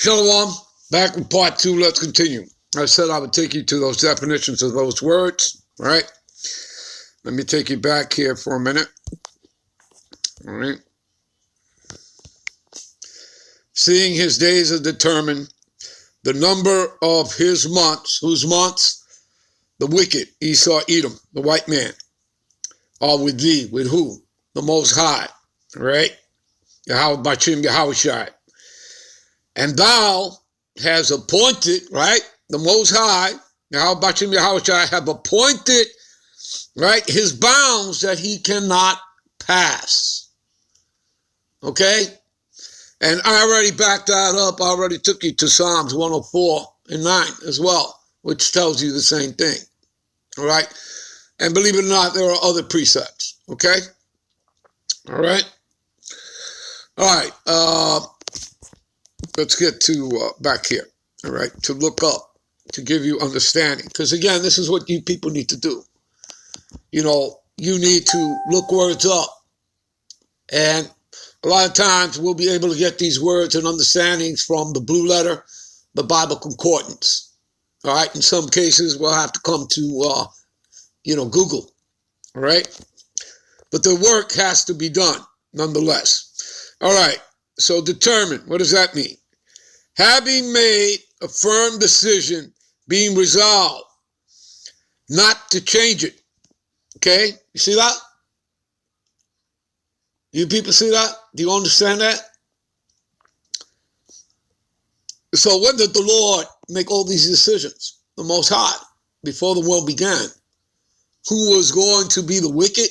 Shalom, back with part 2. Let's continue. I said I would take you to those definitions of those words, right? Let me take you back here for a minute. All right. Seeing his days are determined, the number of his months, whose months? The wicked, Esau, Edom, the white man, are with thee. With who? The Most High, all right? Yahweh Bachim Yahushai. And thou has appointed, right? The Most High, Yahweh Bachim Yahushai, have appointed, right, his bounds that he cannot pass. Okay? And I already backed that up. I already took you to Psalms 104 and 9 as well, which tells you the same thing. All right? And believe it or not, there are other precepts. Okay? All right? All right. Let's get to back here. All right? To look up, to give you understanding. Because again, this is what you people need to do. You know, you need to look words up. And a lot of times we'll be able to get these words and understandings from the Blue Letter, the Bible Concordance. All right. In some cases, we'll have to come to, Google. All right. But the work has to be done nonetheless. All right. So determined. What does that mean? Having made a firm decision, being resolved not to change it. Okay. You see that? You people see that? Do you understand that? So when did the Lord make all these decisions? The Most High, before the world began. Who was going to be the wicked?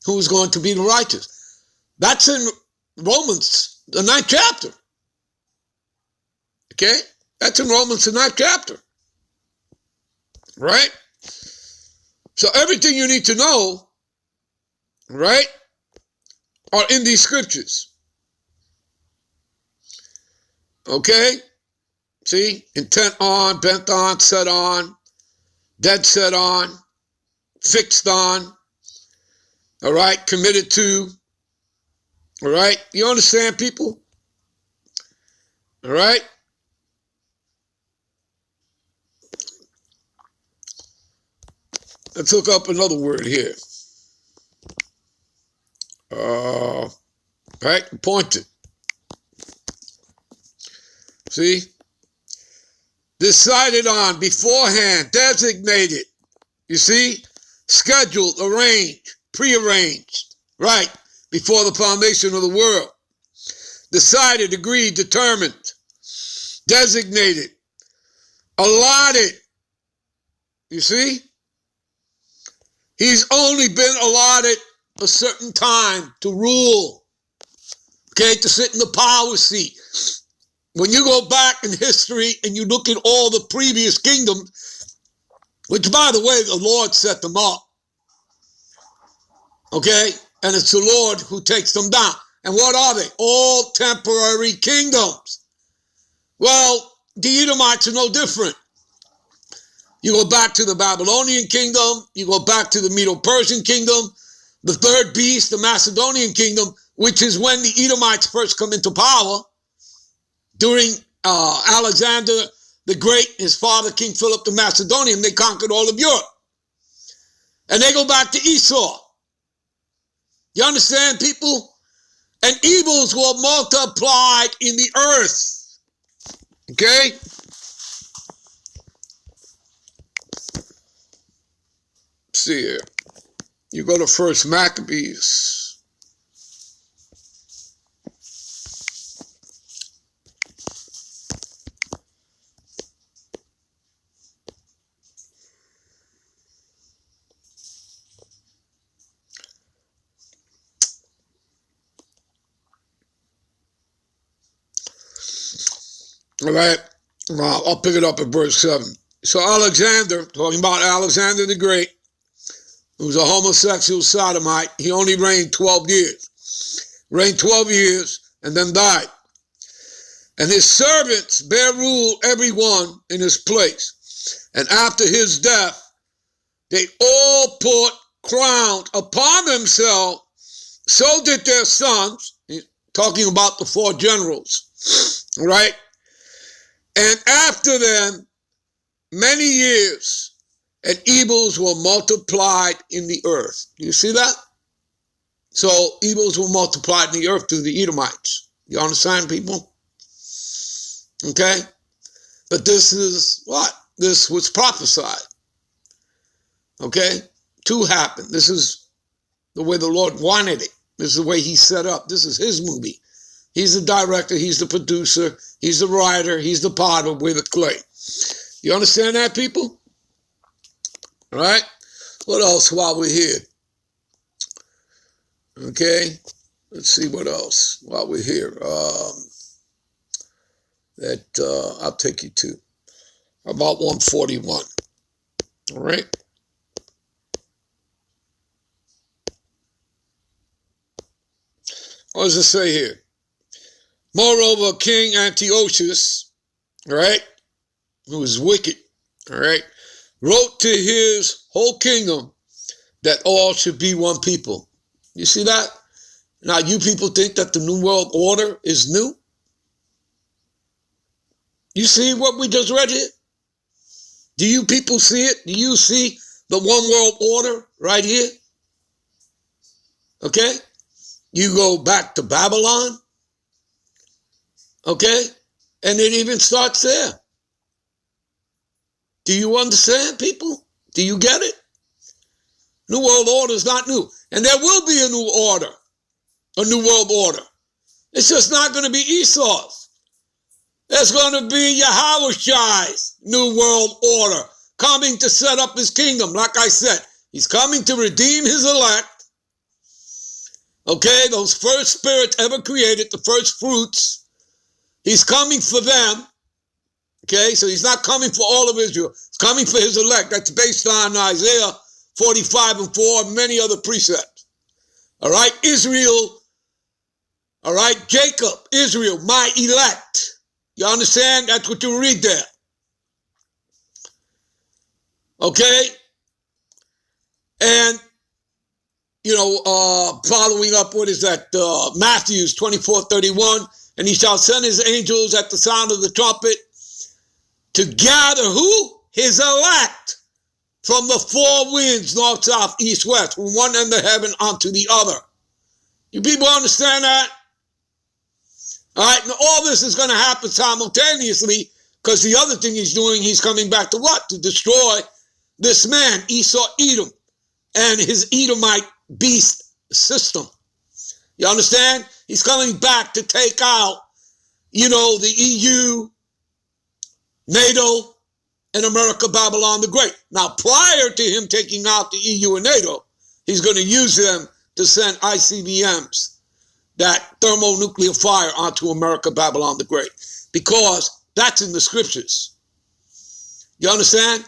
Who was going to be the righteous? That's in Romans, the 9th chapter. Okay? That's in Romans, the 9th chapter. Right? So everything you need to know, right, are in these scriptures. Okay? See? Intent on, bent on, set on, dead set on, fixed on, all right, committed to, all right? You understand, people? All right? Let's look up another word here. Right? Appointed. See? Decided on, beforehand, designated. You see? Scheduled, arranged, prearranged. Right? Before the foundation of the world. Decided, agreed, determined. Designated. Allotted. You see? He's only been allotted a certain time to rule, okay, to sit in the power seat. When you go back in history and you look at all the previous kingdoms, which, by the way, the Lord set them up, okay, and it's the Lord who takes them down. And what are they? All temporary kingdoms. Well, the Edomites are no different. You go back to the Babylonian kingdom, you go back to the Medo-Persian kingdom, the third beast, the Macedonian kingdom, which is when the Edomites first come into power during Alexander the Great, his father, King Philip the Macedonian. They conquered all of Europe. And they go back to Esau. You understand, people? And evils were multiplied in the earth. Okay? See here. You go to First Maccabees. All right. I'll pick it up at verse 7. So Alexander, talking about Alexander the Great, who was a homosexual sodomite, he only reigned 12 years. Reigned 12 years and then died. And his servants bare rule every one in his place. And after his death, they all put crowns upon themselves. So did their sons, talking about the 4 generals, All right? And after them, many years, and evils were multiplied in the earth. You see that? So evils were multiplied in the earth through the Edomites. You understand, people? Okay? But this is what? This was prophesied. Okay? To happen. This is the way the Lord wanted it. This is the way he set up. This is his movie. He's the director. He's the producer. He's the writer. He's the potter. We're the clay. You understand that, people? All right? What else while we're here? Okay? Let's see what else while we're here. I'll take you to. About 141. All right? What does it say here? Moreover, King Antiochus, all right, who was wicked, all right, wrote to his whole kingdom that all should be one people. You see that? Now, you people think that the New World Order is new? You see what we just read here? Do you people see it? Do you see the one world order right here? Okay? You go back to Babylon. Okay? And it even starts there. Do you understand, people? Do you get it? New World Order is not new. And there will be a new order, a new world order. It's just not going to be Esau's. There's going to be Yahushai's new world order coming to set up his kingdom. Like I said, he's coming to redeem his elect. Okay, those first spirits ever created, the first fruits. He's coming for them. Okay, so he's not coming for all of Israel. He's coming for his elect. That's based on Isaiah 45:4 and many other precepts. All right, Israel. All right, Jacob, Israel, my elect. You understand? That's what you read there. Okay? And, following up, what is that? Matthew 24:31. And he shall send his angels at the sound of the trumpet to gather who? His elect from the four winds, north, south, east, west, from one end of heaven unto the other. You people understand that? All right, and all this is going to happen simultaneously because the other thing he's doing, he's coming back to what? To destroy this man, Esau Edom, and his Edomite beast system. You understand? He's coming back to take out, the EU, NATO, and America, Babylon the Great. Now, prior to him taking out the EU and NATO, he's going to use them to send ICBMs, that thermonuclear fire, onto America, Babylon the Great, because that's in the scriptures. You understand?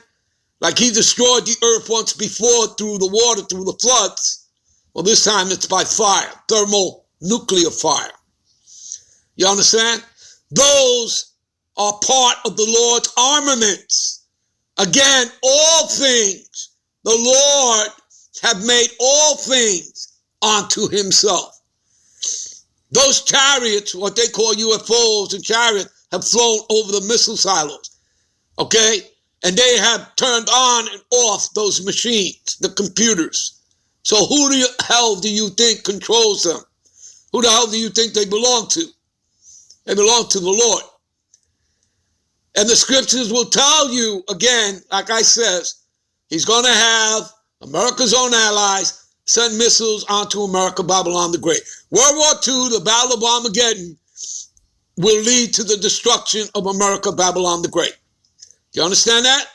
Like he destroyed the earth once before through the water, through the floods. Well, this time it's by fire, thermonuclear fire. You understand? Those are part of the Lord's armaments. Again, all things, the Lord have made all things unto himself. Those chariots, what they call UFOs and chariots, have flown over the missile silos, okay? And they have turned on and off those machines, the computers. So who the hell do you think controls them? Who the hell do you think they belong to? They belong to the Lord. And the scriptures will tell you, again, like I says, he's going to have America's own allies send missiles onto America, Babylon the Great. World War II, the Battle of Armageddon, will lead to the destruction of America, Babylon the Great. You understand that?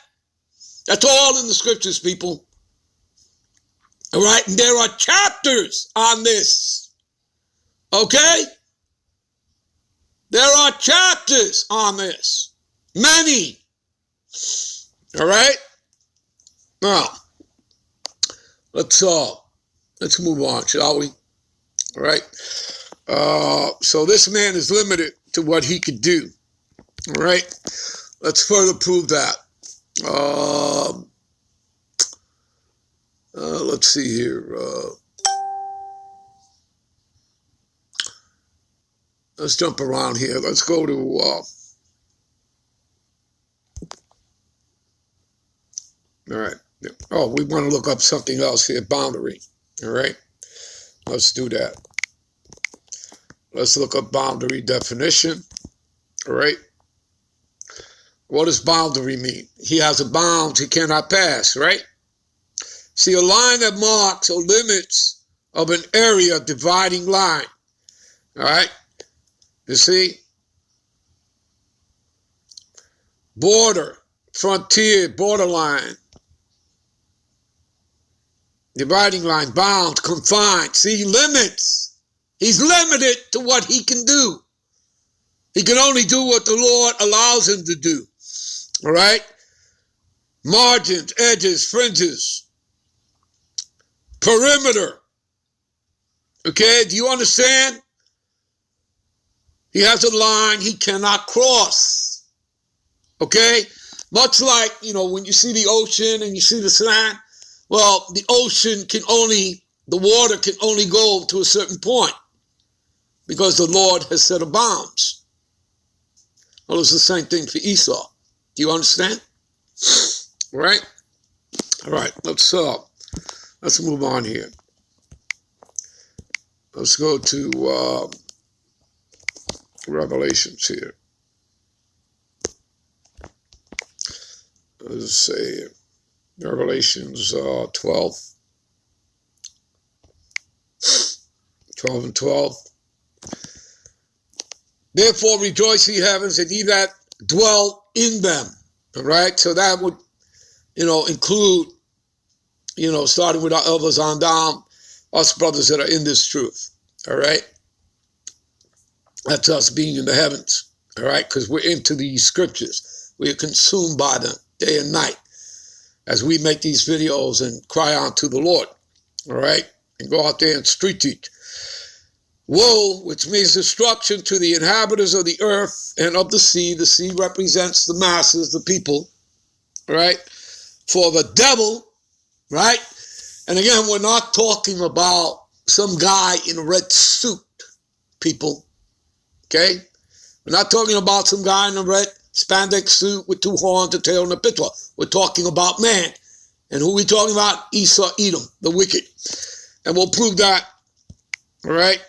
That's all in the scriptures, people. All right? And there are chapters on this. Okay? There are chapters on this. Many. All right? Now, let's move on, shall we? All right? So this man is limited to what he could do. All right? Let's further prove that. Let's see here. let's jump around here. Let's go to, all right. Oh, we want to look up something else here, boundary. All right. Let's do that. Let's look up boundary definition. All right. What does boundary mean? He has a bound he cannot pass, right? See, a line that marks or limits of an area, dividing line. All right. You see? Border, frontier, borderline. Dividing line, bound, confined. See, limits. He's limited to what he can do. He can only do what the Lord allows him to do. All right? Margins, edges, fringes, perimeter. Okay, do you understand? He has a line he cannot cross. Okay? Much like, when you see the ocean and you see the sand, well, the ocean the water can only go to a certain point because the Lord has set a bounds. Well, it's the same thing for Esau. Do you understand? All right? All right, let's move on here. Let's go to Revelations here. Let's say Revelations 12 and 12. Therefore rejoice, ye heavens, and ye that dwell in them. All right? So that would, include, starting with our elders on down, us brothers that are in this truth. All right? That's us being in the heavens. All right? Because we're into these scriptures. We are consumed by them day and night as we make these videos and cry out to the Lord. All right? And go out there and street teach. Woe, which means destruction to the inhabitants of the earth and of the sea. The sea represents the masses, the people, right? For the devil, right? And again, we're not talking about some guy in a red suit, people, okay? We're not talking about some guy in a red spandex suit with two horns, a tail, and a pithwa. We're talking about man. And who are we talking about? Esau, Edom, the wicked. And we'll prove that, all right?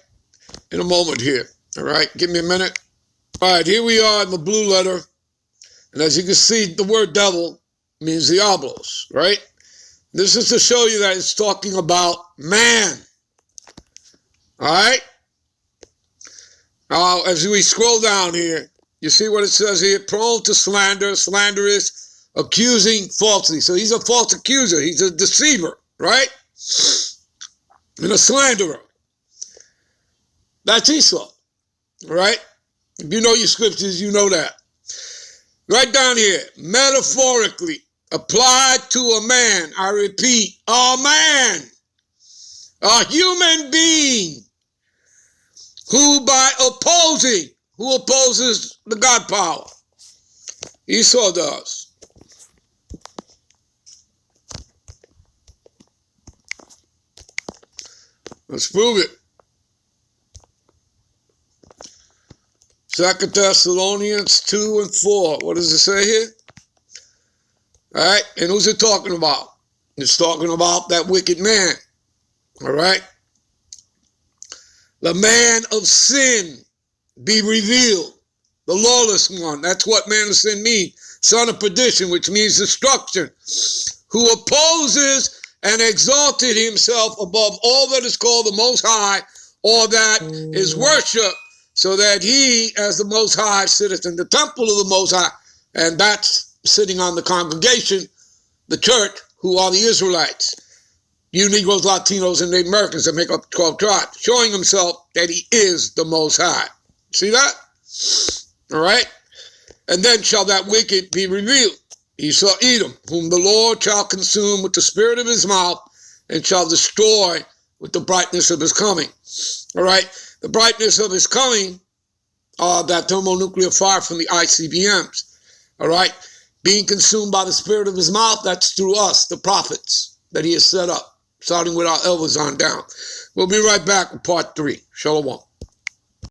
In a moment here. All right, give me a minute. All right, here we are in the blue letter. And as you can see, the word devil means diablos, right? This is to show you that it's talking about man. All right? Now, as we scroll down here, you see what it says here? Prone to slander, slanderous, accusing falsely. So he's a false accuser. He's a deceiver, right? And a slanderer. That's Esau, right? If you know your scriptures, you know that. Right down here, metaphorically applied to a man, I repeat, a man, a human being, who opposes the God power. Esau does. Let's prove it. 2 Thessalonians 2 and 4. What does it say here? All right. And who's it talking about? It's talking about that wicked man. All right. The man of sin be revealed. The lawless one. That's what man of sin means. Son of perdition, which means destruction. Who opposes and exalted himself above all that is called the Most High, or that is worship, so that he, as the Most High, sitteth in the temple of the Most High, and that's sitting on the congregation, the church, who are the Israelites. You Negroes, Latinos, and Native Americans that make up 12 tribes, showing himself that he is the Most High. See that? All right? And then shall that wicked be revealed, Esau, Edom, whom the Lord shall consume with the spirit of his mouth, and shall destroy with the brightness of his coming. All right? The brightness of his coming are that thermonuclear fire from the ICBMs. All right? Being consumed by the spirit of his mouth, that's through us, the prophets, that he has set up, starting with our elders on down. We'll be right back with part 3. Shalom.